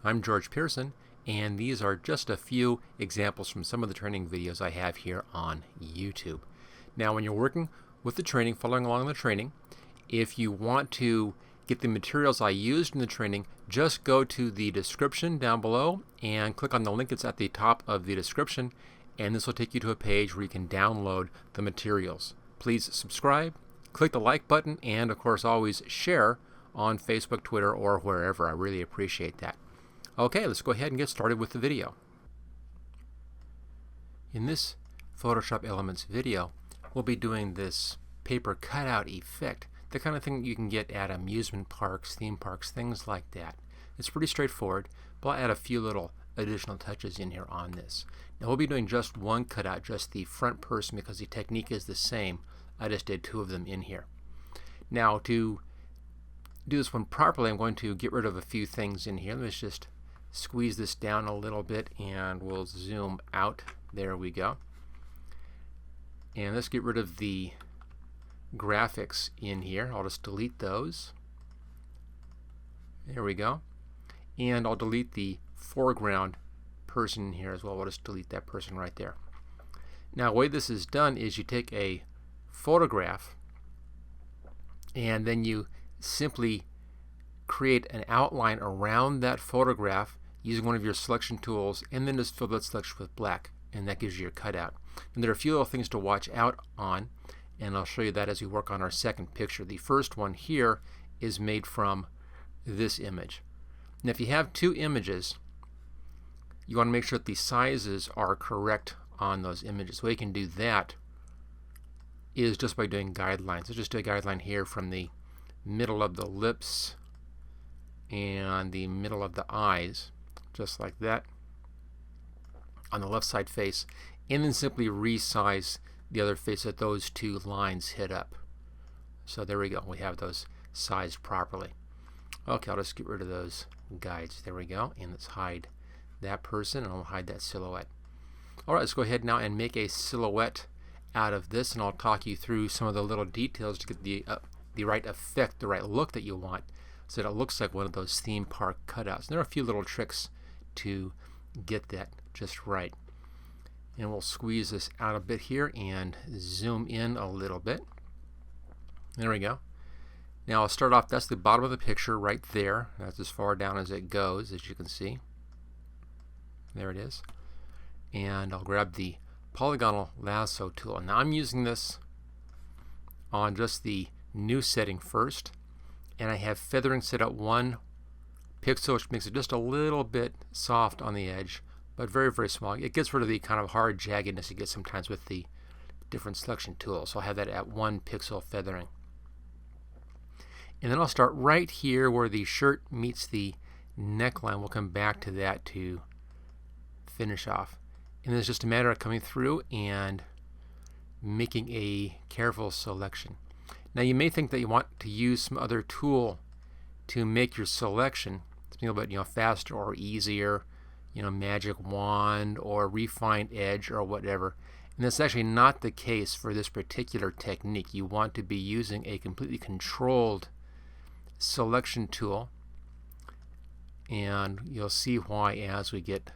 I'm George Pearson, and these are just a few examples from some of the training videos I have here on YouTube. Now, when you're working with the training, following along the training, if you want to get the materials I used in the training, just go to the description down below and click on the link that's at the top of the description, and this will take you to a page where you can download the materials. Please subscribe, click the like button, and of course always share on Facebook, Twitter, or wherever. I really appreciate that. Okay, let's go ahead and get started with the video. In this Photoshop Elements video, we'll be doing this paper cutout effect, the kind of thing that you can get at amusement parks, theme parks, things like that. It's pretty straightforward, but I'll add a few little additional touches in here on this. Now we'll be doing just one cutout, just the front person, because the technique is the same. I just did two of them in here. Now to do this one properly, I'm going to get rid of a few things in here. Let's just squeeze this down a little bit and we'll zoom out. There we go. And let's get rid of the graphics in here. I'll just delete those. There we go. And I'll delete the foreground person here as well. We'll just delete that person right there. Now the way this is done is you take a photograph and then you simply create an outline around that photograph using one of your selection tools, and then just fill that selection with black, and that gives you your cutout. And there are a few little things to watch out on, and I'll show you that as we work on our second picture. The first one here is made from this image. Now if you have two images, you want to make sure that the sizes are correct on those images. The way you can do that is just by doing guidelines. So just do a guideline here from the middle of the lips and the middle of the eyes, just like that, on the left side face, and then simply resize the other face that those two lines hit up. So there we go, we have those sized properly. Okay, I'll just get rid of those guides. There we go, and let's hide that person, and I'll hide that silhouette. Alright, let's go ahead now and make a silhouette out of this, and I'll talk you through some of the little details to get the right effect, the right look that you want, so that it looks like one of those theme park cutouts. And there are a few little tricks to get that just right. And we'll squeeze this out a bit here and zoom in a little bit. There we go. Now I'll start off, that's the bottom of the picture right there. That's as far down as it goes, as you can see. There it is. And I'll grab the Polygonal Lasso Tool. Now I'm using this on just the new setting first, and I have feathering set at 1 pixel, which makes it just a little bit soft on the edge, but very, very small. It gets rid of the kind of hard jaggedness you get sometimes with the different selection tools. So I'll have that at 1 pixel feathering. And then I'll start right here where the shirt meets the neckline. We'll come back to that to finish off. And it's just a matter of coming through and making a careful selection. Now you may think that you want to use some other tool to make your selection something a little bit faster or easier, magic wand or refined edge or whatever. And that's actually not the case for this particular technique. You want to be using a completely controlled selection tool, and you'll see why as we get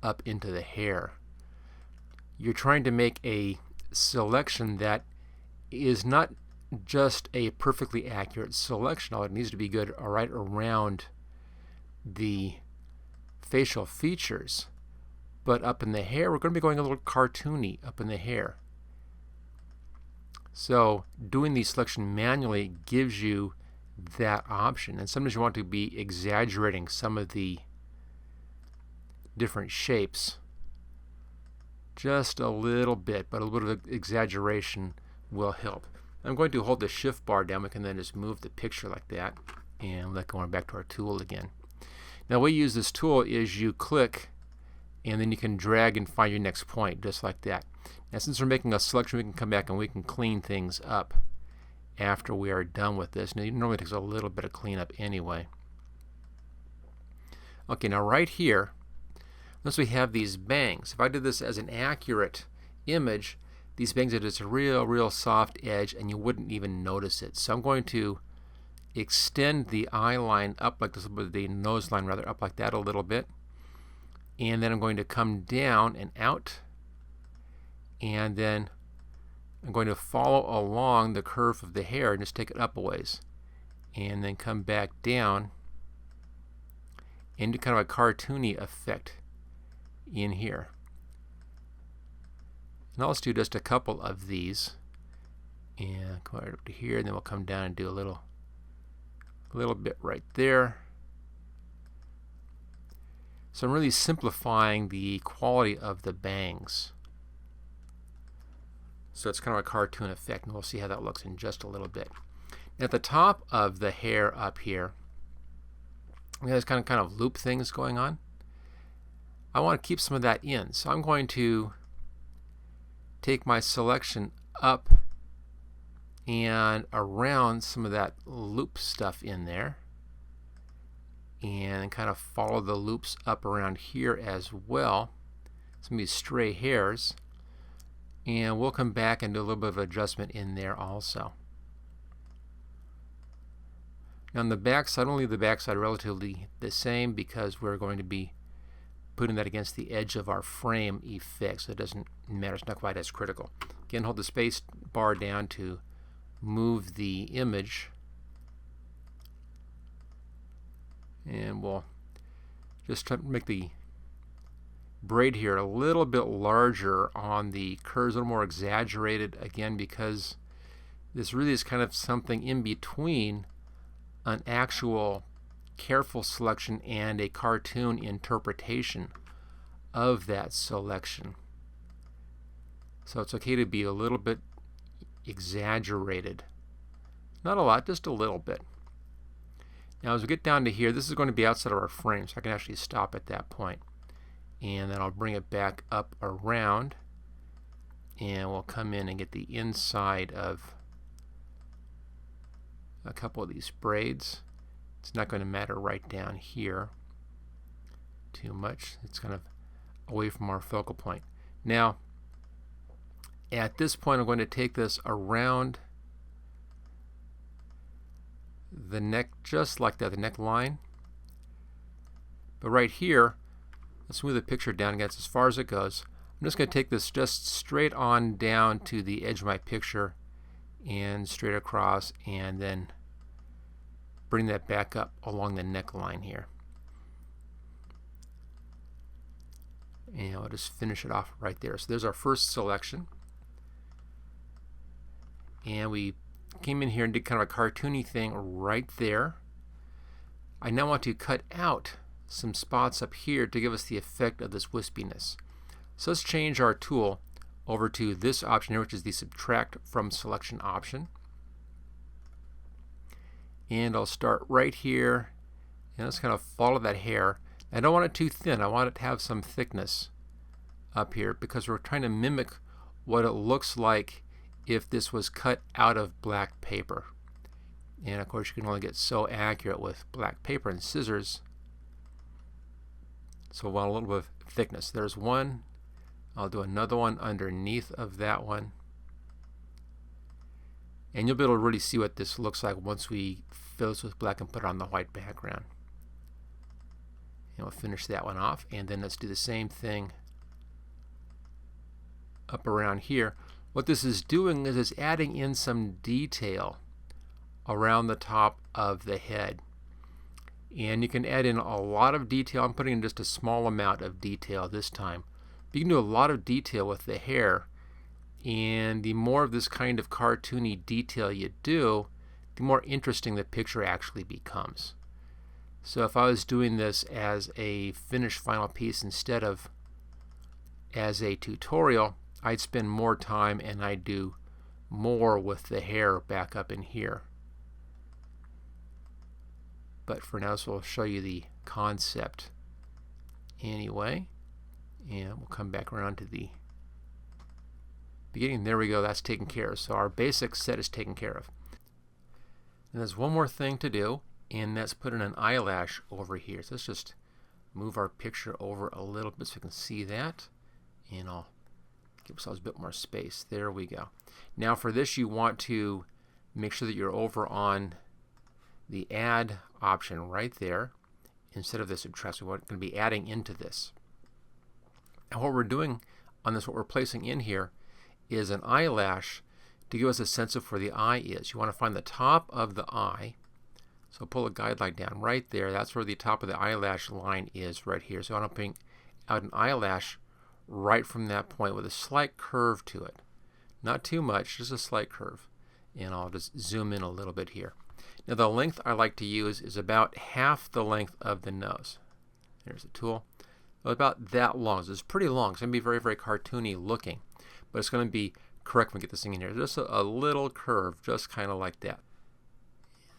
up into the hair. You're trying to make a selection that is not just a perfectly accurate selection. All it needs to be good right around the facial features, but up in the hair we're going to be going a little cartoony up in the hair. So doing the selection manually gives you that option, and sometimes you want to be exaggerating some of the different shapes just a little bit, but a little bit of exaggeration will help. I'm going to hold the shift bar down. We can then just move the picture like that, and let go back to our tool again. Now the way you use this tool is you click and then you can drag and find your next point, just like that. Now since we're making a selection, we can come back and we can clean things up after we are done with this. Now it normally takes a little bit of cleanup anyway. Okay, now right here, notice we have these bangs. If I did this as an accurate image, these bangs are just a real soft edge and you wouldn't even notice it. So I'm going to extend the eye line up like this, the nose line rather, up like that a little bit. And then I'm going to come down and out, and then I'm going to follow along the curve of the hair and just take it up a ways, and then come back down and do kind of a cartoony effect in here. And I'll just do just a couple of these, and come right up to here, and then we'll come down and do a little bit right there. So I'm really simplifying the quality of the bangs. So it's kind of a cartoon effect, and we'll see how that looks in just a little bit. At the top of the hair up here, we have kind of loop things going on. I want to keep some of that in, so I'm going to take my selection up and around some of that loop stuff in there, and kind of follow the loops up around here as well, some of these stray hairs, and we'll come back and do a little bit of adjustment in there also. Now on the back side, I'll leave the back side relatively the same because we're going to be putting that against the edge of our frame effect, so it doesn't matter, it's not quite as critical. Again, hold the space bar down to move the image, and we'll just try to make the braid here a little bit larger on the curves, a little more exaggerated, again because this really is kind of something in between an actual careful selection and a cartoon interpretation of that selection. So it's okay to be a little bit exaggerated. Not a lot, just a little bit. Now as we get down to here, this is going to be outside of our frame, so I can actually stop at that point. And then I'll bring it back up around, and we'll come in and get the inside of a couple of these braids. It's not going to matter right down here too much. It's kind of away from our focal point. Now at this point I'm going to take this around the neck just like that, the neckline. But right here, let's move the picture down again as far as it goes. I'm just going to take this just straight on down to the edge of my picture and straight across, and then bring that back up along the neckline here. And I'll just finish it off right there. So there's our first selection. And we came in here and did kind of a cartoony thing right there. I now want to cut out some spots up here to give us the effect of this wispiness. So let's change our tool over to this option here, which is the subtract from selection option. And I'll start right here, and let's kind of follow that hair. I don't want it too thin, I want it to have some thickness up here because we're trying to mimic what it looks like if this was cut out of black paper. And of course you can only get so accurate with black paper and scissors. So I want a little bit of thickness. There's one. I'll do another one underneath of that one. And you'll be able to really see what this looks like once we fill this with black and put it on the white background. And we'll finish that one off. And then let's do the same thing up around here. What this is doing is it's adding in some detail around the top of the head. And you can add in a lot of detail. I'm putting in just a small amount of detail this time. But you can do a lot of detail with the hair, and the more of this kind of cartoony detail you do, the more interesting the picture actually becomes. So if I was doing this as a finished final piece instead of as a tutorial, I'd spend more time and I'd do more with the hair back up in here. But for now, so we'll show you the concept anyway, and we'll come back around to the beginning. There we go, that's taken care of. So our basic set is taken care of. And there's one more thing to do, and that's put in an eyelash over here. So let's just move our picture over a little bit so we can see that, and I'll give ourselves a bit more space. There we go. Now for this, you want to make sure that you're over on the add option right there instead of the subtract. So we're going to be adding into this. And what we're doing on this, what we're placing in here, is an eyelash to give us a sense of where the eye is. You want to find the top of the eye. So pull a guideline down right there. That's where the top of the eyelash line is right here. So I want to bring out an eyelash right from that point with a slight curve to it. Not too much, just a slight curve. And I'll just zoom in a little bit here. Now the length I like to use is about half the length of the nose. There's the tool. About that long. So it's pretty long. It's going to be very, very cartoony looking. But it's going to be correct when we get this thing in here. Just a little curve, just kind of like that.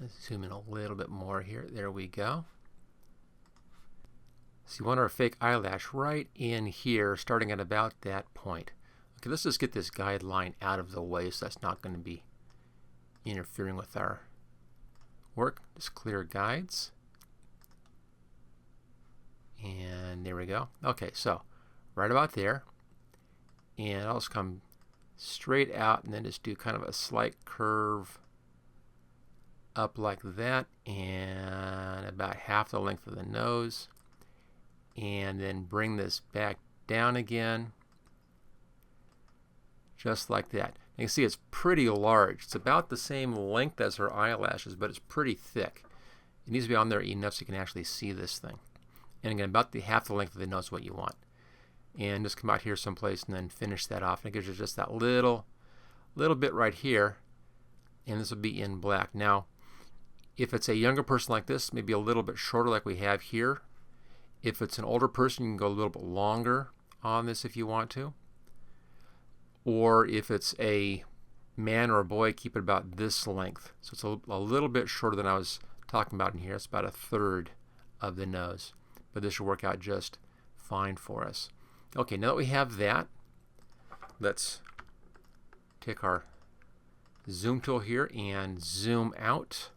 Let's zoom in a little bit more here. There we go. So you want our fake eyelash right in here, starting at about that point. Okay, let's just get this guideline out of the way so that's not going to be interfering with our work. Just clear guides. And there we go. Okay, so right about there. And I'll just come straight out and then just do kind of a slight curve up like that, and about half the length of the nose, and then bring this back down again just like that. You can see it's pretty large. It's about the same length as her eyelashes, but it's pretty thick. It needs to be on there enough so you can actually see this thing. And again, about the half the length of the nose is what you want. And just come out here someplace and then finish that off. And it gives you just that little bit right here. And this will be in black. Now, if it's a younger person like this, maybe a little bit shorter like we have here. If it's an older person, you can go a little bit longer on this if you want to. Or if it's a man or a boy, keep it about this length. So it's a little bit shorter than I was talking about in here. It's about a third of the nose. But this should work out just fine for us. Okay, now that we have that, let's take our zoom tool here and zoom out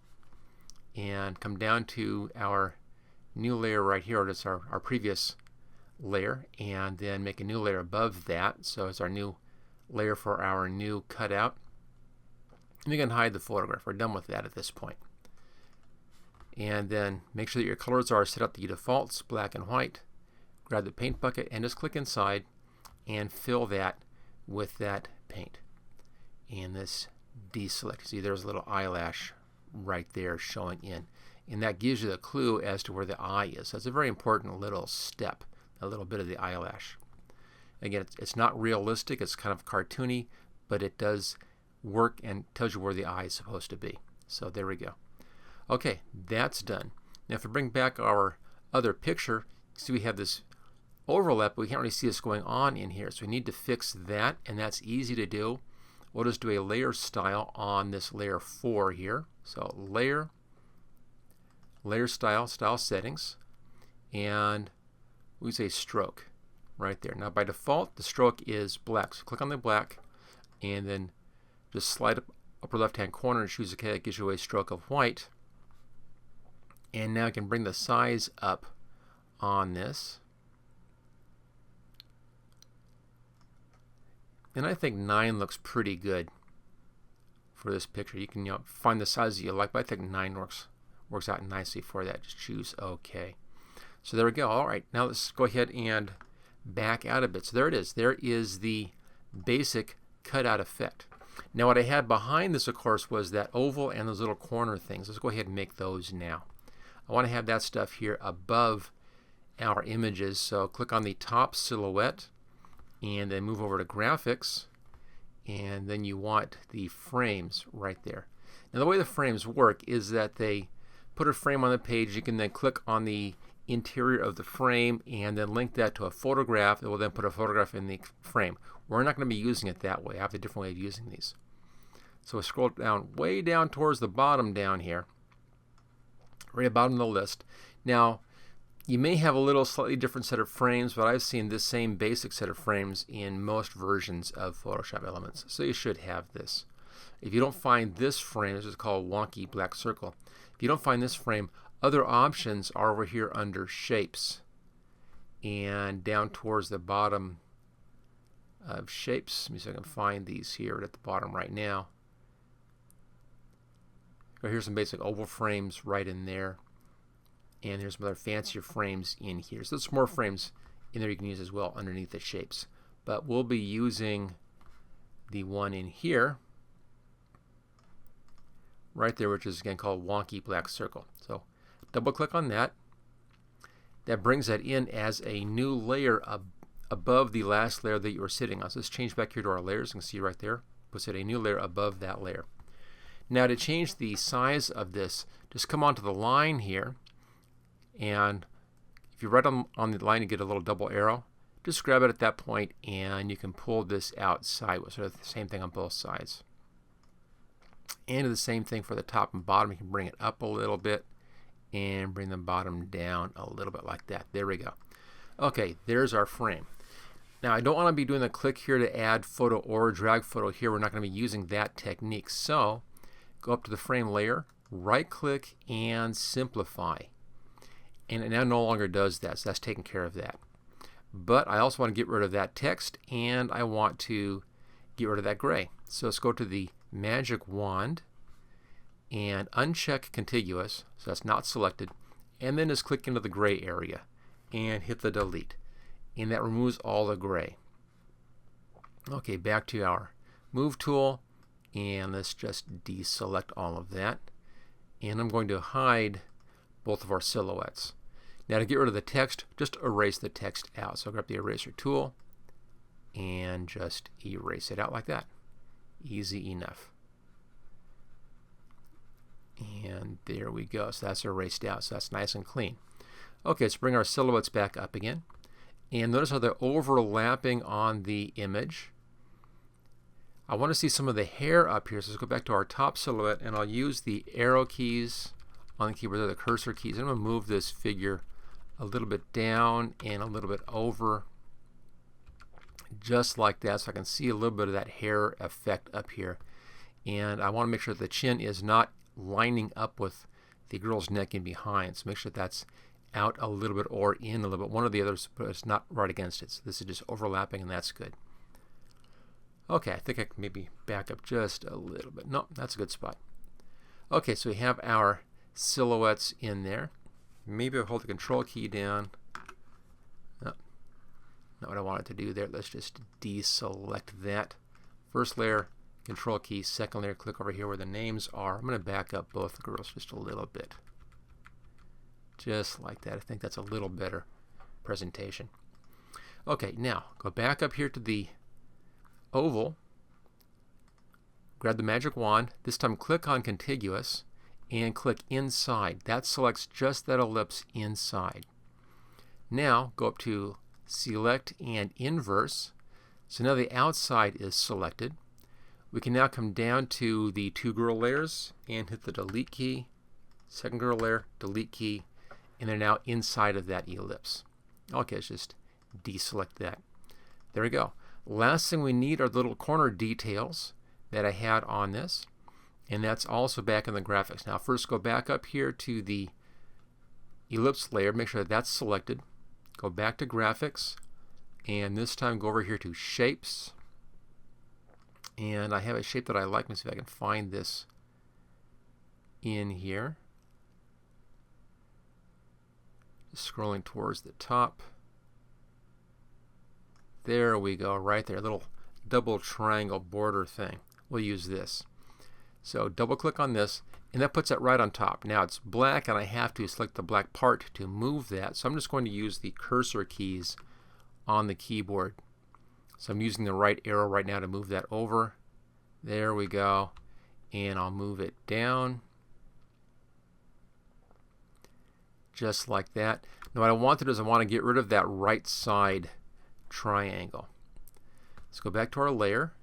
and come down to our new layer right here, or just our previous layer, and then make a new layer above that. So it's our new layer for our new cutout. And you can hide the photograph. We're done with that at this point. And then make sure that your colors are set up to defaults, black and white. Grab the paint bucket and just click inside and fill that with that paint. And this deselect. See, there's a little eyelash right there showing in. And that gives you the clue as to where the eye is. So it's a very important little step, a little bit of the eyelash. Again, it's not realistic, it's kind of cartoony, but it does work and tells you where the eye is supposed to be. So there we go. Okay, that's done. Now if we bring back our other picture, see we have this overlap, but we can't really see what's going on in here. So we need to fix that, and that's easy to do. We'll just do a layer style on this layer 4 here. So layer style settings, and we say stroke right there. Now by default the stroke is black, so click on the black and then just slide up upper left hand corner and choose OK. That gives you a stroke of white. And now I can bring the size up on this, and I think 9 looks pretty good for this picture. You can find the size that you like, but I think 9 works out nicely for that. Just choose OK. So there we go. All right, now let's go ahead and back out a bit. So there it is. There is the basic cutout effect. Now what I had behind this, of course, was that oval and those little corner things. Let's go ahead and make those now. I want to have that stuff here above our images. So click on the top silhouette and then move over to graphics, and then you want the frames right there. Now the way the frames work is that they put a frame on the page. You can then click on the interior of the frame and then link that to a photograph that will then put a photograph in the frame. We're not going to be using it that way. I have a different way of using these. So we'll scroll down, way down towards the bottom down here, right at the bottom of the list. Now you may have a little slightly different set of frames, but I've seen this same basic set of frames in most versions of Photoshop Elements. So you should have this. If you don't find this frame, this is called wonky black circle. If you don't find this frame, other options are over here under shapes and down towards the bottom of shapes. Let me see if I can find these here at the bottom right now. So here's some basic oval frames right in there. And here's some other fancier frames in here. So there's more frames in there you can use as well underneath the shapes. But we'll be using the one in here, right there, which is again called Wonky Black Circle. So double click on that. That brings that in as a new layer above the last layer that you were sitting on. So let's change back here to our layers. You can see right there, puts it a new layer above that layer. Now to change the size of this, just come onto the line here, and if you're right on the line, you get a little double arrow. Just grab it at that point, and you can pull this out sideways. So the same thing on both sides. And the same thing for the top and bottom. You can bring it up a little bit and bring the bottom down a little bit like that. There we go. Okay, there's our frame. Now I don't want to be doing the click here to add photo or drag photo here. We're not going to be using that technique. So go up to the frame layer, right click and simplify. And it now no longer does that, so that's taking care of that. But I also want to get rid of that text, and I want to get rid of that gray. So let's go to the magic wand and uncheck contiguous, so that's not selected, and then just click into the gray area and hit the delete. And that removes all the gray. Okay, back to our move tool, and let's just deselect all of that. And I'm going to hide both of our silhouettes. Now to get rid of the text, just erase the text out. So grab the eraser tool and just erase it out like that. Easy enough. And there we go. So that's erased out. So that's nice and clean. Okay, let's bring our silhouettes back up again. And notice how they're overlapping on the image. I want to see some of the hair up here. So let's go back to our top silhouette, and I'll use the arrow keys on the keyboard, the cursor keys. I'm going to move this figure a little bit down and a little bit over, just like that, so I can see a little bit of that hair effect up here. And I want to make sure that the chin is not lining up with the girl's neck in behind. So make sure that's out a little bit or in a little bit. One or the others, but it's not right against it. So this is just overlapping, and that's good. Okay, I think I can maybe back up just a little bit. No, that's a good spot. Okay, so we have our silhouettes in there. Maybe I'll hold the control key down. No, not what I wanted to do there. Let's just deselect that. First layer, control key. Second layer, click over here where the names are. I'm going to back up both the girls just a little bit. Just like that. I think that's a little better presentation. Okay, now go back up here to the oval. Grab the magic wand. This time click on contiguous and click inside. That selects just that ellipse inside. Now go up to select and inverse. So now the outside is selected. We can now come down to the two girl layers and hit the delete key. Second girl layer, delete key, and they're now inside of that ellipse. Okay, let's just deselect that. There we go. Last thing we need are the little corner details that I had on this, and that's also back in the graphics. Now first go back up here to the ellipse layer, make sure that that's selected. Go back to graphics, and this time go over here to shapes. And I have a shape that I like. Let me see if I can find this in here. Just scrolling towards the top. There we go, right there. A little double triangle border thing. We'll use this. So double click on this, and that puts it right on top. Now it's black, and I have to select the black part to move that. So I'm just going to use the cursor keys on the keyboard. So I'm using the right arrow right now to move that over. There we go. And I'll move it down. Just like that. Now what I want to do is I want to get rid of that right side triangle. Let's go back to our layer.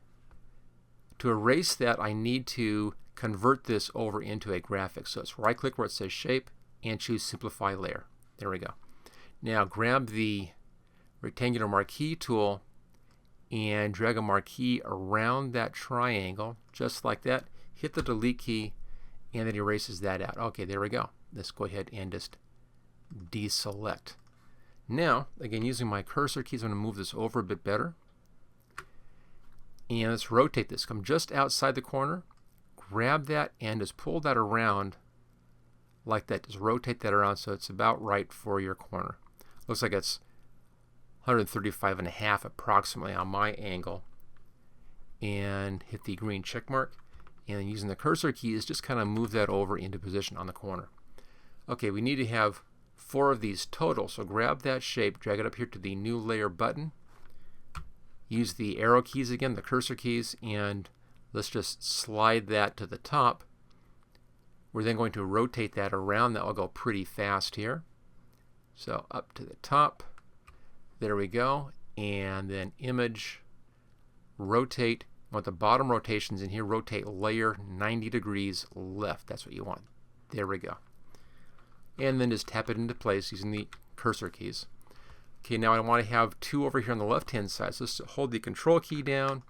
To erase that, I need to convert this over into a graphic. So let's right click where it says shape and choose simplify layer. There we go. Now grab the rectangular marquee tool and drag a marquee around that triangle just like that. Hit the delete key, and it erases that out. Okay, there we go. Let's go ahead and just deselect. Now, again, using my cursor keys, I'm going to move this over a bit better. And let's rotate this. Come just outside the corner, grab that and just pull that around like that. Just rotate that around so it's about right for your corner. Looks like it's 135.5 approximately on my angle. And hit the green check mark. And using the cursor keys, just kind of move that over into position on the corner. Okay, we need to have 4 of these total. So grab that shape, drag it up here to the new layer button. Use the arrow keys again, the cursor keys, and let's just slide that to the top. We're then going to rotate that around. That will go pretty fast here. So up to the top. There we go. And then image, rotate. I want the bottom rotations in here. Rotate layer 90 degrees left. That's what you want. There we go. And then just tap it into place using the cursor keys. Okay, now I want to have 2 over here on the left-hand side. So let's hold the control key down,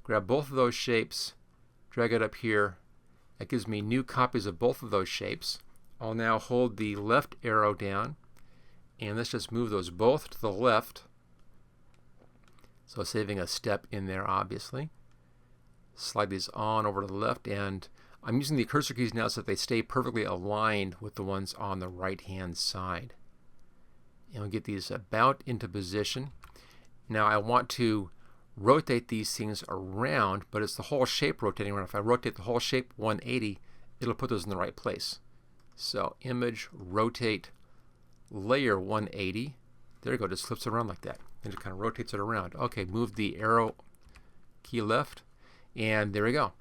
grab both of those shapes, drag it up here. That gives me new copies of both of those shapes. I'll now hold the left arrow down, and let's just move those both to the left. So saving a step in there, obviously. Slide these on over to the left, and I'm using the cursor keys now so that they stay perfectly aligned with the ones on the right-hand side. And we'll get these about into position. Now I want to rotate these things around, but it's the whole shape rotating around. If I rotate the whole shape 180, it'll put those in the right place. So image, rotate, layer 180. There you go, just flips it around like that. And it kind of rotates it around. Okay, move the arrow key left, and there we go.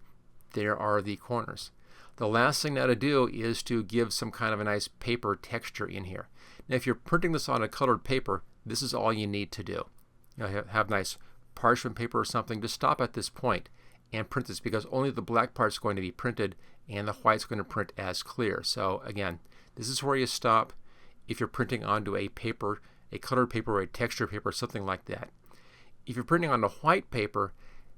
There are the corners. The last thing now to do is to give some kind of a nice paper texture in here. Now if you're printing this on a colored paper, this is all you need to do. You know, have nice parchment paper or something. Just stop at this point and print this, because only the black part is going to be printed and the white's going to print as clear. So again, this is where you stop if you're printing onto a paper, a colored paper or a texture paper, something like that. If you're printing on a white paper,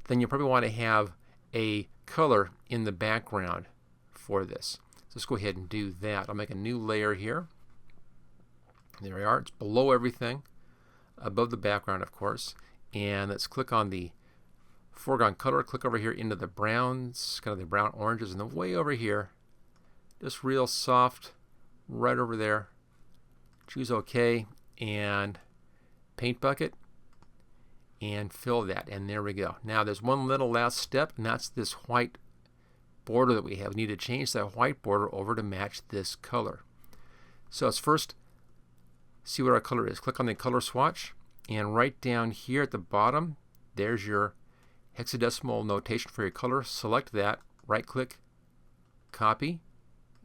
then you probably want to have a color in the background for this. So let's go ahead and do that. I'll make a new layer here. There we are. It's below everything, above the background, of course. And let's click on the foreground color. Click over here into the browns, kind of the brown oranges, and then way over here, just real soft, right over there. Choose OK, and paint bucket, and fill that. And there we go. Now there's one little last step, and that's this white border that we have. We need to change that white border over to match this color. So let's first see what our color is. Click on the color swatch, and right down here at the bottom, there's your hexadecimal notation for your color. Select that, right click, copy,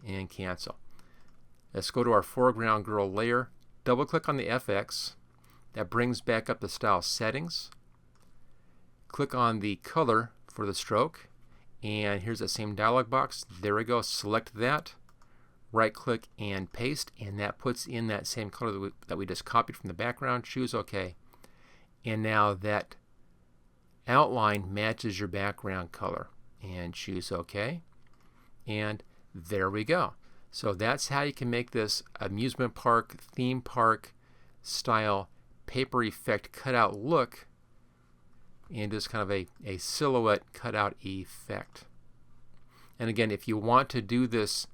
and cancel. Let's go to our foreground girl layer, double click on the FX. That brings back up the style settings. Click on the color for the stroke, and here's that same dialog box. There we go. Select that, right click and paste, and that puts in that same color that we just copied from the background. Choose OK, and now that outline matches your background color, and choose OK, and there we go. So that's how you can make this amusement park, theme park style paper effect cutout look, and just kind of a silhouette cutout effect. And again, if you want to do this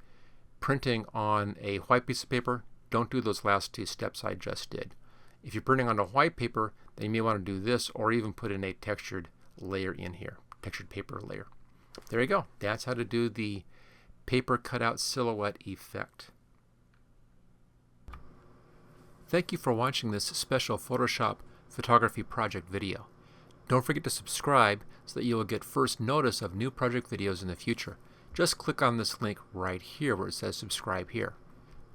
printing on a white piece of paper, don't do those last 2 steps I just did. If you're printing on a white paper, then you may want to do this, or even put in a textured layer in here, textured paper layer. There you go. That's how to do the paper cutout silhouette effect. Thank you for watching this special Photoshop photography project video. Don't forget to subscribe so that you will get first notice of new project videos in the future. Just click on this link right here where it says subscribe here.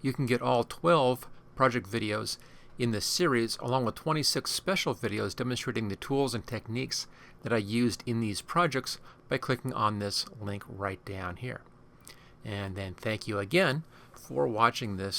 You can get all 12 project videos in this series, along with 26 special videos demonstrating the tools and techniques that I used in these projects, by clicking on this link right down here. And then thank you again for watching this